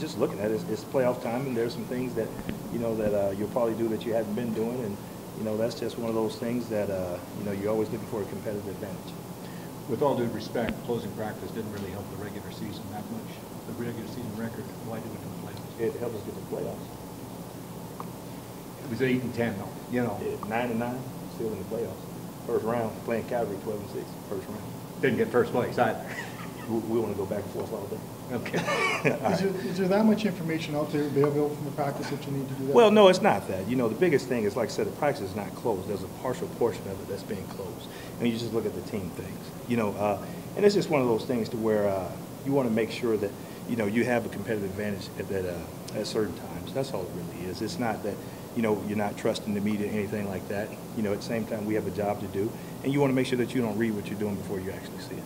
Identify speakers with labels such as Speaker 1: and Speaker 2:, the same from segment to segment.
Speaker 1: just looking at it. It's playoff time, and there's some things that, you know, that you'll probably do that you haven't been doing, and, you know, that's just one of those things that, you know, you're always looking for a competitive advantage.
Speaker 2: With all due respect, closing practice didn't really help the regular season that much. The regular season record, why did it come to playoffs?
Speaker 1: It helped us get to the playoffs.
Speaker 2: It was 8-10 though, you know.
Speaker 1: 9-9, still in the playoffs. First round, playing Calgary 12-6, first round.
Speaker 2: Didn't get first place either.
Speaker 1: We want to go back and forth all day.
Speaker 2: Okay.
Speaker 3: Is there that much information out there available from the practice that you need to do that?
Speaker 1: Well, no, it's not that. You know, the biggest thing is, like I said, the practice is not closed. There's a partial portion of it that's being closed. And you just look at the team things, you know, and it's just one of those things to where you want to make sure that, you know, you have a competitive advantage at certain times. That's all it really is. It's not that, you know, you're not trusting the media or anything like that. You know, at the same time, we have a job to do, and you want to make sure that you don't read what you're doing before you actually see it.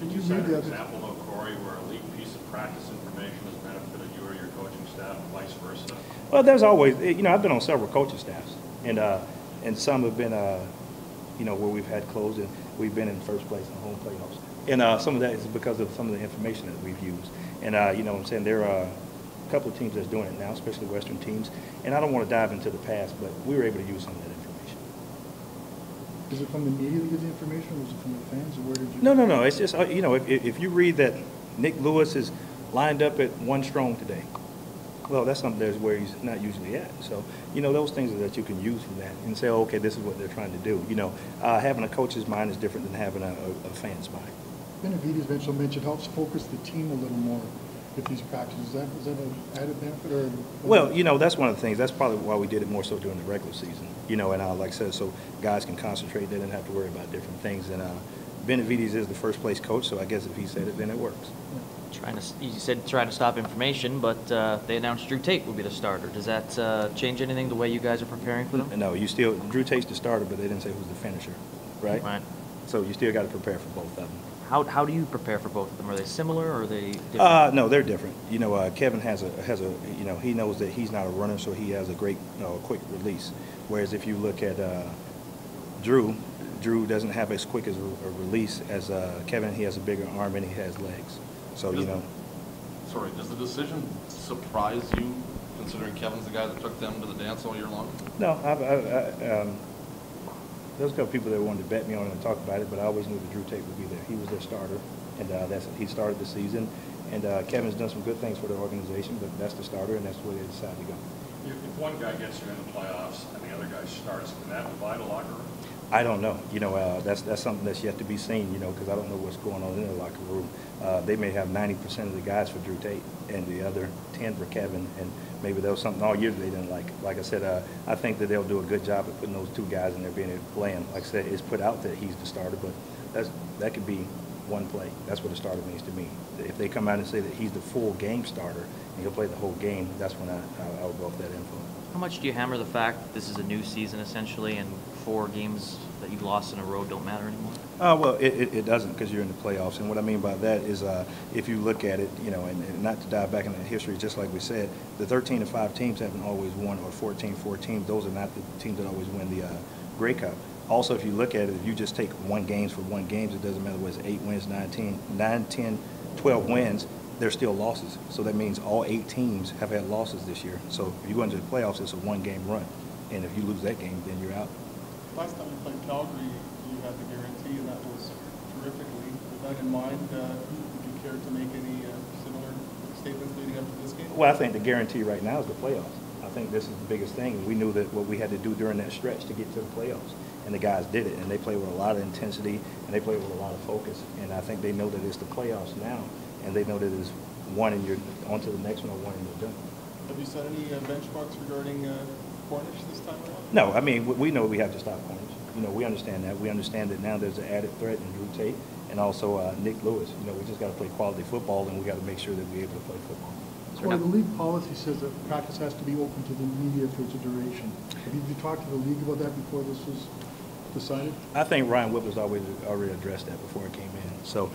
Speaker 4: Can you cite an example, though, Corey, where a league piece of practice information has benefited you or your coaching staff, and vice versa?
Speaker 1: Well, there's always, you know, I've been on several coaching staffs, and some have been, you know, where we've had closed and we've been in first place in home playoffs. And some of that is because of some of the information that we've used. And, you know what I'm saying, there are a couple of teams that's doing it now, especially Western teams. And I don't want to dive into the past, but we were able to use some of that information.
Speaker 3: Is it from the media that gives the information, or was it from the fans, or where did you?
Speaker 1: No. It's just, you know, if you read that Nick Lewis is lined up at 1 strong today, well, that's something there's where he's not usually at. So, you know, those things that you can use from that and say, oh, okay, this is what they're trying to do. You know, having a coach's mind is different than having a fan's mind.
Speaker 3: Benavides mentioned helps focus the team a little more with these practices. Is that an added benefit? Or?
Speaker 1: Well, you know, that's one of the things. That's probably why we did it more so during the regular season. You know, and like I said, so guys can concentrate. They didn't have to worry about different things. And Benavides is the first place coach, so I guess if he said it, then it works.
Speaker 5: You said trying to stop information, but they announced Drew Tate will be the starter. Does that change anything the way you guys are preparing for them?
Speaker 1: No, Drew Tate's the starter, but they didn't say who's the finisher, right?
Speaker 5: Right.
Speaker 1: So you still got to prepare for both of them.
Speaker 5: How do you prepare for both of them? Are they similar or are they different?
Speaker 1: No, they're different. You know, Kevin has a you know, he knows that he's not a runner, so he has a great quick release. Whereas if you look at Drew doesn't have as quick as a release as Kevin. He has a bigger arm and he has legs. So, you know.
Speaker 6: Sorry, does the decision surprise you, considering Kevin's the guy that took them to the dance all year long?
Speaker 1: No, there's a couple people that wanted to bet me on it and talk about it, but I always knew that Drew Tate would be there. He was their starter, and he started the season. And Kevin's done some good things for the organization, but that's the starter, and that's where they decided to go.
Speaker 4: If one guy gets you in the playoffs and the other guy starts, can that divide a locker room?
Speaker 1: I don't know. You know, that's something that's yet to be seen, you know, because I don't know what's going on in the locker room. They may have 90% of the guys for Drew Tate and the other 10 for Kevin, and maybe there was something all year that they didn't like. Like I said, I think that they'll do a good job of putting those two guys in there being able to play him. Like I said, it's put out that he's the starter, but that could be one play. That's what a starter means to me. If they come out and say that he's the full game starter and he'll play the whole game, that's when I would go off that info.
Speaker 5: How much do you hammer the fact that this is a new season essentially and 4 games that you've lost in a row don't matter anymore?
Speaker 1: Well, it doesn't, because you're in the playoffs. And what I mean by that is if you look at it, you know, and not to dive back into history, just like we said, the 13-5 teams haven't always won, or 14-4 teams. Those are not the teams that always win the Grey Cup. Also, if you look at it, if you just take 1 games for 1 games, it doesn't matter whether it's 8 wins, 9, 10, 12 wins, they're still losses. So that means all 8 teams have had losses this year. So if you go into the playoffs, it's a 1-game run. And if you lose that game, then you're out.
Speaker 7: Last time you played Calgary, you had the guarantee, and that was terrifically. With that in mind, would you care to make any similar statements leading up to this game?
Speaker 1: Well, I think the guarantee right now is the playoffs. I think this is the biggest thing. We knew that what we had to do during that stretch to get to the playoffs. And the guys did it, and they played with a lot of intensity, and they played with a lot of focus. And I think they know that it's the playoffs now, and they know that it's one and you're on to the next one, or one and you're done.
Speaker 7: Have you set any benchmarks regarding Cornish this time around?
Speaker 1: No, I mean, we know we have to stop Cornish. You know, we understand that. We understand that now there's an added threat in Drew Tate and also Nick Lewis. You know, we just got to play quality football, and we got to make sure that we're able to play football.
Speaker 3: Well, the league policy says that practice has to be open to the media for its duration. Have you talked to the league about that before this was? decided?
Speaker 1: I think Ryan Whipple's already addressed that before it came in. So,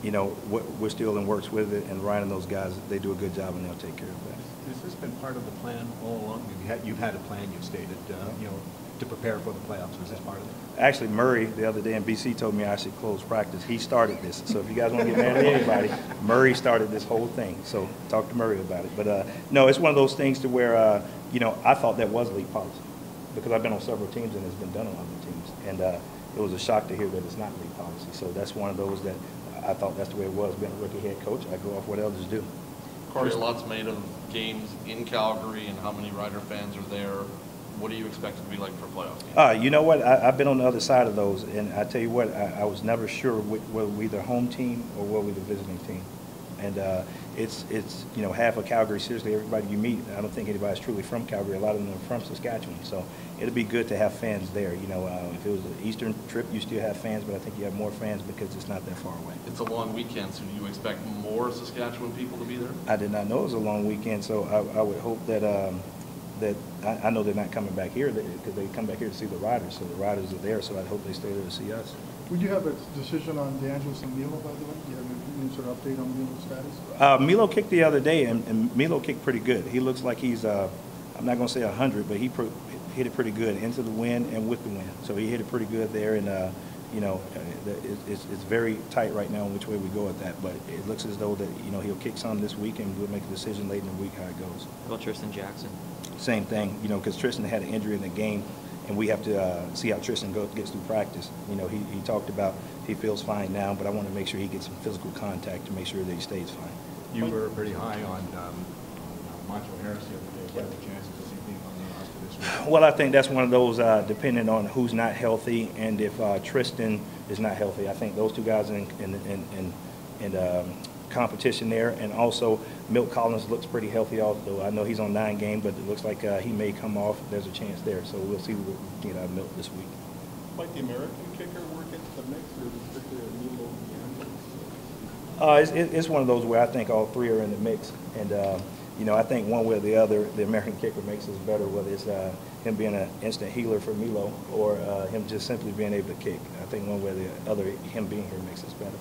Speaker 1: you know, we're still in works with it, and Ryan and those guys, they do a good job, and they'll take care of that.
Speaker 2: Has this been part of the plan all along? You've had a plan, you've stated, you know, to prepare for the playoffs. Was this part of it?
Speaker 1: Actually, Murray, the other day in BC, told me I should close practice. He started this. So if you guys want to get mad at anybody, Murray started this whole thing. So talk to Murray about it. But, no, it's one of those things to where, you know, I thought that was league policy because I've been on several teams and it's been done on other teams. And it was a shock to hear that it's not league policy. So that's one of those that I thought that's the way it was. Being a rookie head coach, I go off what others do.
Speaker 6: Corey, a lot's made of games in Calgary and how many Rider fans are there. What do you expect it to be like for playoff games?
Speaker 1: You know what? I've been on the other side of those, and I tell you what, I was never sure whether we the home team or whether we the visiting team. And it's you know, half of Calgary, seriously, everybody you meet, I don't think anybody's truly from Calgary. A lot of them are from Saskatchewan. So it'll be good to have fans there. You know, if it was an Eastern trip, you still have fans, but I think you have more fans because it's not that far away.
Speaker 6: It's a long weekend, so do you expect more Saskatchewan people to be there?
Speaker 1: I did not know it was a long weekend, so I would hope that that I know they're not coming back here because they come back here to see the Riders. So the Riders are there, so I hope they stay there to see us.
Speaker 3: Would you have a decision on DeAngelis and Milo, by the way? Do you have any sort of update on Milo's status?
Speaker 1: Milo kicked the other day, and Milo kicked pretty good. He looks like he's, I'm not going to say 100, but he hit it pretty good into the wind and with the wind. So he hit it pretty good there, and, you know, it's very tight right now on which way we go at that. But it looks as though that, you know, he'll kick some this week, and we'll make a decision late in the week how it goes.
Speaker 5: How about Tristan Jackson?
Speaker 1: Same thing, you know, because Tristan had an injury in the game, and we have to see how Tristan gets through practice. You know, he talked about he feels fine now, but I want to make sure he gets some physical contact to make sure that he stays fine.
Speaker 2: You were pretty high on Macho Harris the other day. What are the chances of he being on the roster this week?
Speaker 1: Well, I think that's one of those, depending on who's not healthy, and if Tristan is not healthy. I think those two guys in competition there, and also Milt Collins looks pretty healthy also. I know he's on 9 games, but it looks like he may come off. There's a chance there, so we'll see what we can get out of Milt this week.
Speaker 7: Might the American kicker work into the mix, or is it strictly a Milo DeAngelis?
Speaker 1: It's one of those where I think all three are in the mix, and you know, I think one way or the other, the American kicker makes us better, whether it's him being an instant healer for Milo or him just simply being able to kick. I think one way or the other, him being here makes us better.